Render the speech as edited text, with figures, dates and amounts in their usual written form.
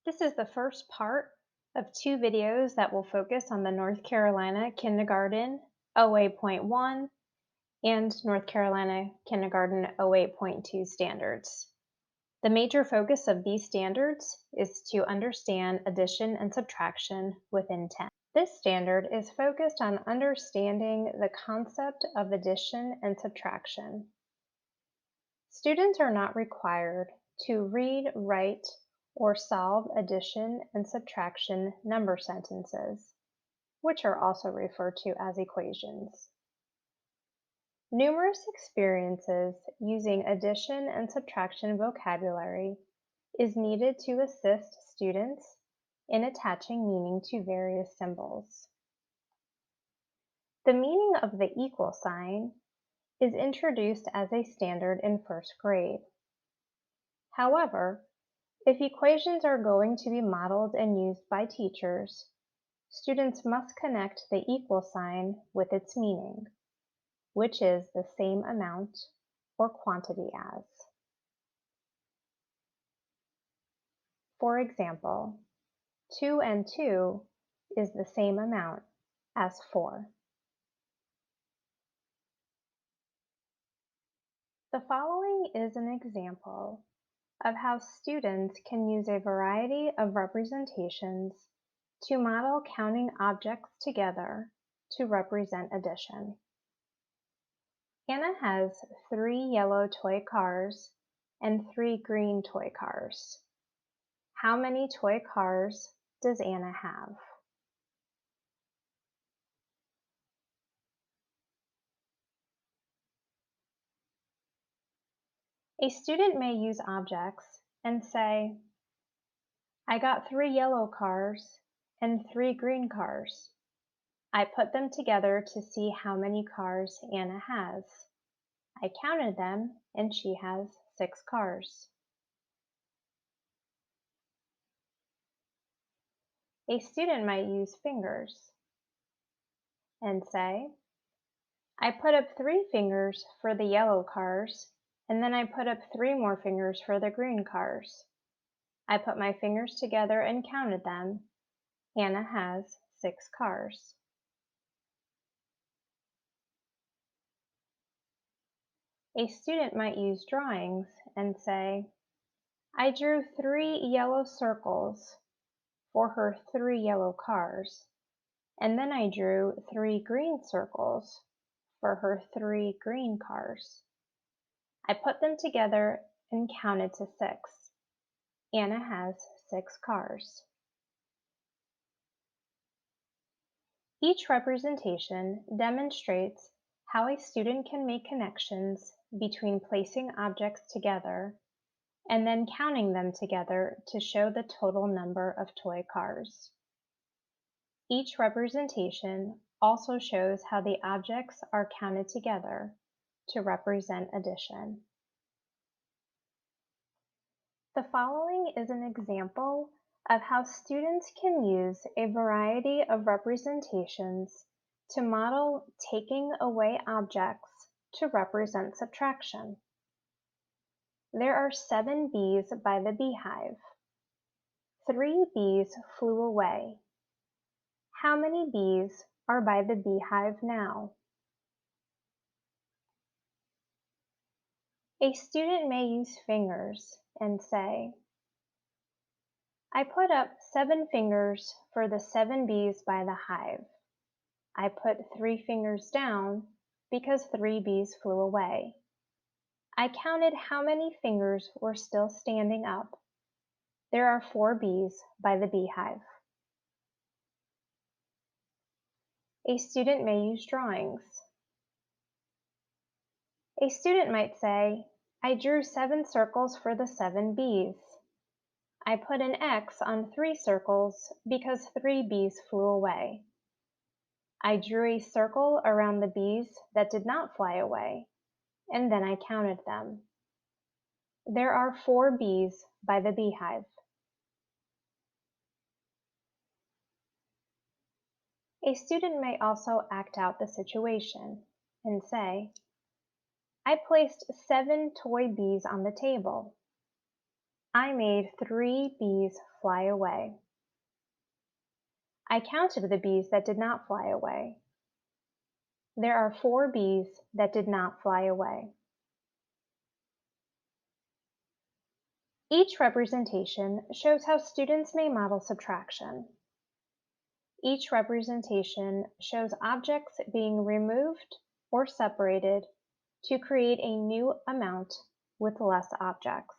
This is the first part of two videos that will focus on the North Carolina Kindergarten OA.1 and North Carolina Kindergarten OA.2 standards. The major focus of these standards is to understand addition and subtraction with intent. This standard is focused on understanding the concept of addition and subtraction. Students are not required to read, write, or solve addition and subtraction number sentences, which are also referred to as equations. Numerous experiences using addition and subtraction vocabulary is needed to assist students in attaching meaning to various symbols. The meaning of the equal sign is introduced as a standard in first grade. However, if equations are going to be modeled and used by teachers, students must connect the equal sign with its meaning, which is the same amount or quantity as. For example, 2 and 2 is the same amount as 4. The following is an example of how students can use a variety of representations to model counting objects together to represent addition. Anna has 3 yellow toy cars and 3 green toy cars. How many toy cars does Anna have? A student may use objects and say, I got 3 yellow cars and 3 green cars. I put them together to see how many cars Anna has. I counted them and she has 6 cars. A student might use fingers and say, I put up 3 fingers for the yellow cars, and then I put up 3 more fingers for the green cars. I put my fingers together and counted them. Anna has 6 cars. A student might use drawings and say, I drew 3 yellow circles for her 3 yellow cars, and then I drew 3 green circles for her 3 green cars. I put them together and counted to 6. Anna has 6 cars. Each representation demonstrates how a student can make connections between placing objects together and then counting them together to show the total number of toy cars. Each representation also shows how the objects are counted together to represent addition. The following is an example of how students can use a variety of representations to model taking away objects to represent subtraction. There are 7 bees by the beehive. 3 bees flew away. How many bees are by the beehive now? A student may use fingers and say, I put up 7 fingers for the 7 bees by the hive. I put 3 fingers down because 3 bees flew away. I counted how many fingers were still standing up. There are 4 bees by the beehive. A student may use drawings. A student might say, I drew 7 circles for the 7 bees. I put an X on 3 circles because 3 bees flew away. I drew a circle around the bees that did not fly away, and then I counted them. There are 4 bees by the beehive. A student may also act out the situation and say, I placed 7 toy bees on the table. I made 3 bees fly away. I counted the bees that did not fly away. There are 4 bees that did not fly away. Each representation shows how students may model subtraction. Each representation shows objects being removed or separated to create a new amount with less objects.